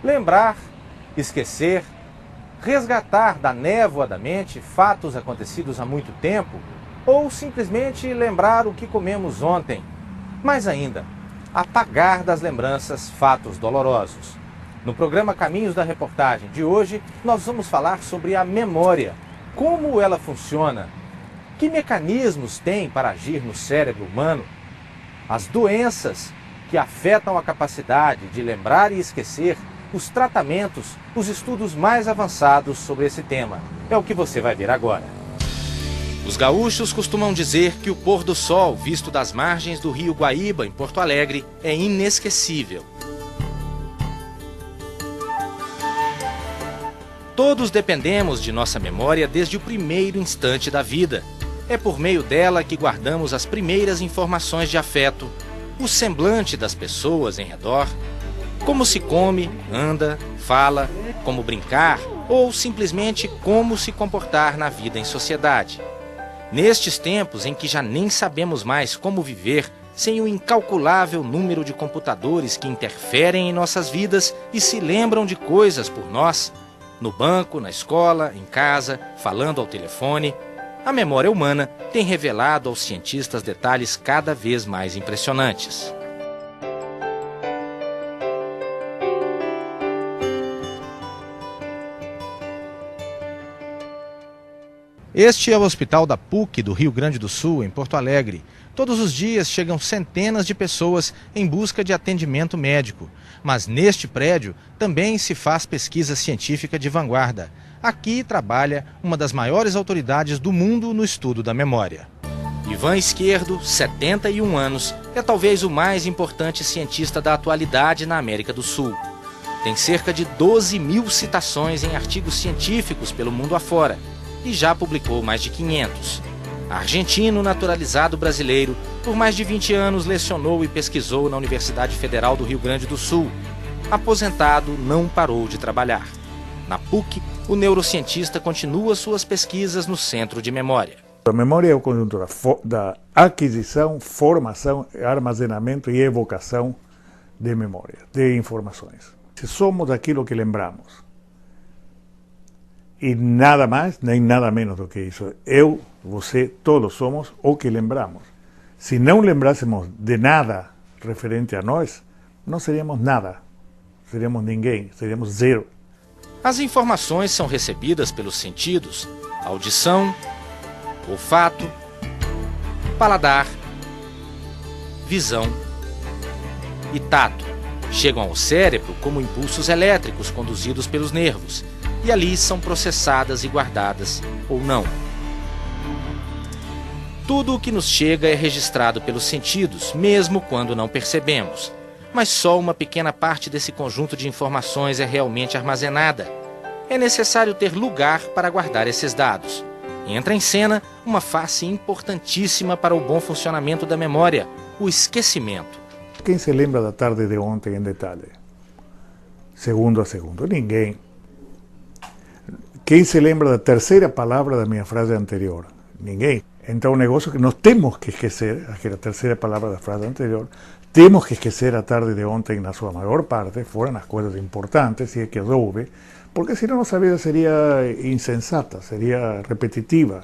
Lembrar, esquecer, resgatar da névoa da mente fatos acontecidos há muito tempo ou simplesmente lembrar o que comemos ontem. Mais ainda, apagar das lembranças fatos dolorosos. No programa Caminhos da Reportagem de hoje, nós vamos falar sobre a memória, como ela funciona, que mecanismos tem para agir no cérebro humano, as doenças que afetam a capacidade de lembrar e esquecer, os tratamentos, os estudos mais avançados sobre esse tema. É o que você vai ver agora. Os gaúchos costumam dizer que o pôr do sol, visto das margens do rio Guaíba, em Porto Alegre, é inesquecível. Todos dependemos de nossa memória desde o primeiro instante da vida. É por meio dela que guardamos as primeiras informações de afeto, o semblante das pessoas em redor, como se come, anda, fala, como brincar ou simplesmente como se comportar na vida em sociedade. Nestes tempos em que já nem sabemos mais como viver sem o incalculável número de computadores que interferem em nossas vidas e se lembram de coisas por nós, no banco, na escola, em casa, falando ao telefone, a memória humana tem revelado aos cientistas detalhes cada vez mais impressionantes. Este é o hospital da PUC do Rio Grande do Sul, em Porto Alegre. Todos os dias chegam centenas de pessoas em busca de atendimento médico. Mas neste prédio também se faz pesquisa científica de vanguarda. Aqui trabalha uma das maiores autoridades do mundo no estudo da memória. Ivan Esquerdo, 71 anos, é talvez o mais importante cientista da atualidade na América do Sul. Tem cerca de 12 mil citações em artigos científicos pelo mundo afora e já publicou mais de 500. Argentino naturalizado brasileiro, por mais de 20 anos lecionou e pesquisou na Universidade Federal do Rio Grande do Sul. Aposentado, não parou de trabalhar. Na PUC, o neurocientista continua suas pesquisas no Centro de Memória. A memória é o conjunto da aquisição, formação, armazenamento e evocação de memória, de informações. Se somos aquilo que lembramos, e nada mais, nem nada menos do que isso. Eu, você, todos somos o que lembramos. Se não lembrássemos de nada referente a nós, não seríamos nada. Seríamos ninguém, seríamos zero. As informações são recebidas pelos sentidos: audição, olfato, paladar, visão e tato. Chegam ao cérebro como impulsos elétricos conduzidos pelos nervos. E ali são processadas e guardadas, ou não. Tudo o que nos chega é registrado pelos sentidos, mesmo quando não percebemos. Mas só uma pequena parte desse conjunto de informações é realmente armazenada. É necessário ter lugar para guardar esses dados. Entra em cena uma face importantíssima para o bom funcionamento da memória, o esquecimento. Quem se lembra da tarde de ontem em detalhe? Segundo a segundo, ninguém. Quem se lembra da terceira palavra da minha frase anterior? Ninguém. Então, o negócio que nós temos que esquecer, aquela terceira palavra da frase anterior, temos que esquecer a tarde de ontem na sua maior parte, foram as coisas importantes, se é que houve, porque senão nossa vida seria insensata, seria repetitiva.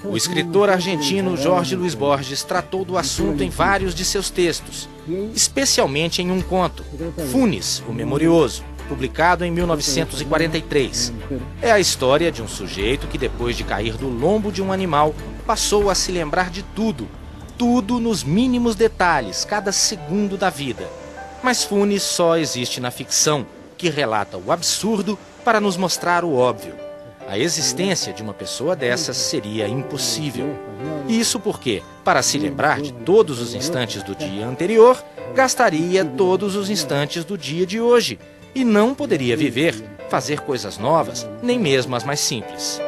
O escritor argentino Jorge Luis Borges tratou do assunto em vários de seus textos, especialmente em um conto, Funes, o Memorioso, publicado em 1943. É a história de um sujeito que, depois de cair do lombo de um animal, passou a se lembrar de tudo, tudo nos mínimos detalhes, cada segundo da vida. Mas Funes só existe na ficção, que relata o absurdo para nos mostrar o óbvio. A existência de uma pessoa dessas seria impossível. Isso porque, para se lembrar de todos os instantes do dia anterior, gastaria todos os instantes do dia de hoje, e não poderia viver, fazer coisas novas, nem mesmo as mais simples.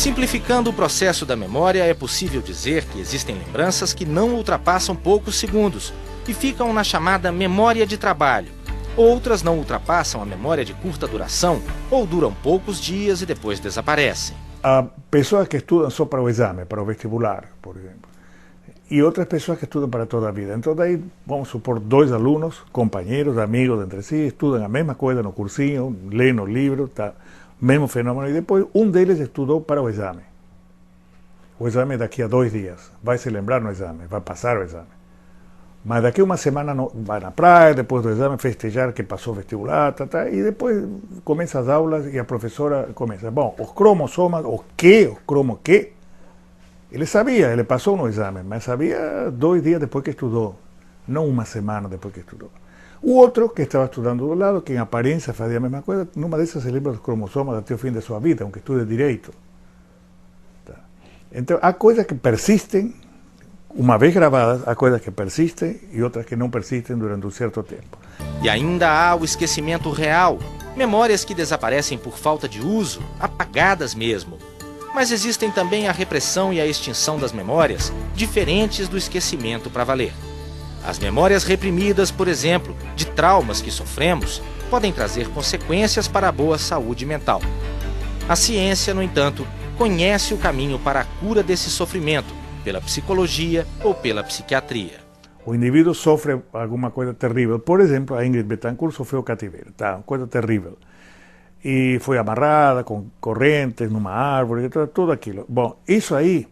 Simplificando o processo da memória, é possível dizer que existem lembranças que não ultrapassam poucos segundos e ficam na chamada memória de trabalho. Outras não ultrapassam a memória de curta duração ou duram poucos dias e depois desaparecem. Há pessoas que estudam só para o exame, para o vestibular, por exemplo. E outras pessoas que estudam para toda a vida. Então daí, vamos supor, 2 alunos, companheiros, amigos entre si, estudam a mesma coisa no cursinho, leem o livro, tá, mesmo fenômeno, e depois um deles estudou para o exame. O exame é daqui a 2 dias. Vai se lembrar no exame, vai passar o exame. Mas daqui a uma semana vai na praia, depois do exame, festejar que passou o vestibular, e depois começa as aulas e a professora começa. Bom, os cromossomas, o cromo que, ele sabia, ele passou no exame, mas sabia 2 dias depois que estudou, não uma semana depois que estudou. O outro, que estava estudando do lado, que em aparência fazia a mesma coisa, numa dessas se lembra dos cromossomas até o fim da sua vida, aunque estude direito. Tá. Então, há coisas que persistem, uma vez gravadas, há coisas que persistem e outras que não persistem durante um certo tempo. E ainda há o esquecimento real, memórias que desaparecem por falta de uso, apagadas mesmo. Mas existem também a repressão e a extinção das memórias, diferentes do esquecimento para valer. As memórias reprimidas, por exemplo, de traumas que sofremos, podem trazer consequências para a boa saúde mental. A ciência, no entanto, conhece o caminho para a cura desse sofrimento, pela psicologia ou pela psiquiatria. O indivíduo sofre alguma coisa terrível. Por exemplo, a Ingrid Betancourt sofreu cativeiro, tá? Uma coisa terrível. E foi amarrada com correntes numa árvore, tudo aquilo. Bom, isso aí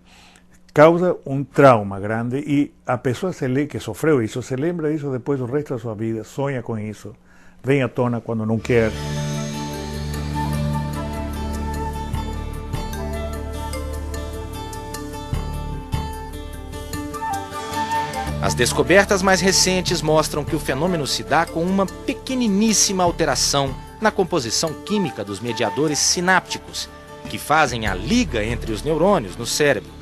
causa um trauma grande e a pessoa que sofreu isso se lembra disso depois do resto da sua vida, sonha com isso, vem à tona quando não quer. As descobertas mais recentes mostram que o fenômeno se dá com uma pequeniníssima alteração na composição química dos mediadores sinápticos, que fazem a liga entre os neurônios no cérebro.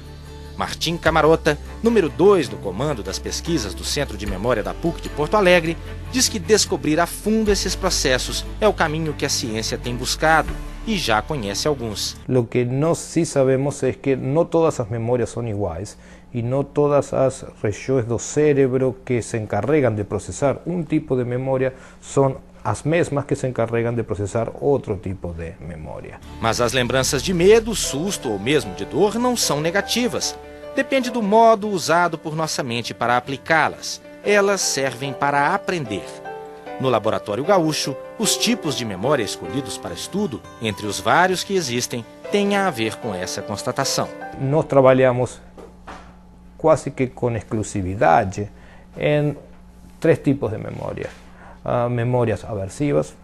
Martim Camarota, número 2 do comando das pesquisas do Centro de Memória da PUC de Porto Alegre, diz que descobrir a fundo esses processos é o caminho que a ciência tem buscado e já conhece alguns. Lo que nós sí sabemos é que não todas as memórias são iguais e não todas as regiões do cérebro que se encarregam de processar um tipo de memória são as mesmas que se encarregam de processar outro tipo de memória. Mas as lembranças de medo, susto ou mesmo de dor não são negativas. Depende do modo usado por nossa mente para aplicá-las. Elas servem para aprender. No Laboratório Gaúcho, os tipos de memória escolhidos para estudo, entre os vários que existem, têm a ver com essa constatação. Nós trabalhamos quase que com exclusividade em 3 tipos de memória. Memórias aversivas,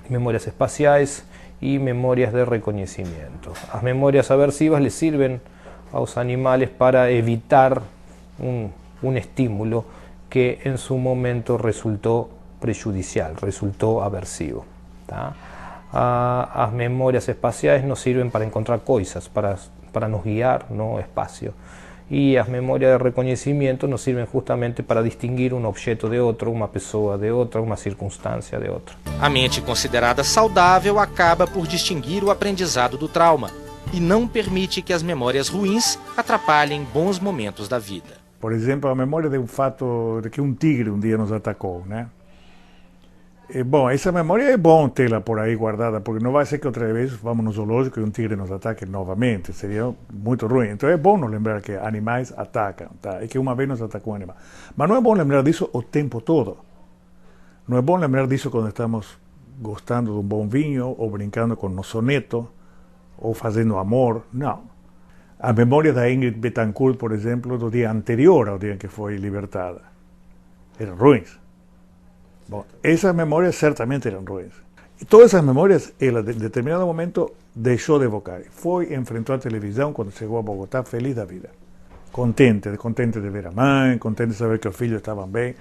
memórias espaciais e memórias de reconhecimento. As memórias aversivas les sirven aos animales para evitar un estímulo que en su momento resultó prejudicial, resultó aversivo. Tá? As memórias espaciais nos sirven para encontrar coisas, para nos guiar no espacio. E as memórias de reconhecimento nos sirven justamente para distinguir um objeto de outro, uma pessoa de outra, uma circunstância de outra. A mente considerada saudável acaba por distinguir o aprendizado do trauma e não permite que as memórias ruins atrapalhem bons momentos da vida. Por exemplo, a memória de um fato de que um tigre um dia nos atacou, né? Bom, essa memória é bom tê-la por aí guardada, porque não vai ser que outra vez vamos no zoológico e um tigre nos ataque novamente, seria muito ruim. Então é bom nos lembrar que animais atacam, tá? E que uma vez nos atacou um animal. Mas não é bom lembrar disso o tempo todo. Não é bom lembrar disso quando estamos gostando de um bom vinho, ou brincando com nosso neto, ou fazendo amor, não. A memória da Ingrid Betancourt, por exemplo, do dia anterior ao dia em que foi libertada, eram ruins. Bom, essas memórias certamente eram ruins. E todas essas memórias, ela, em determinado momento, deixou de evocar. Foi, enfrentou a televisão quando chegou a Bogotá, feliz da vida. Contente de ver a mãe, contente de saber que os filhos estavam bem.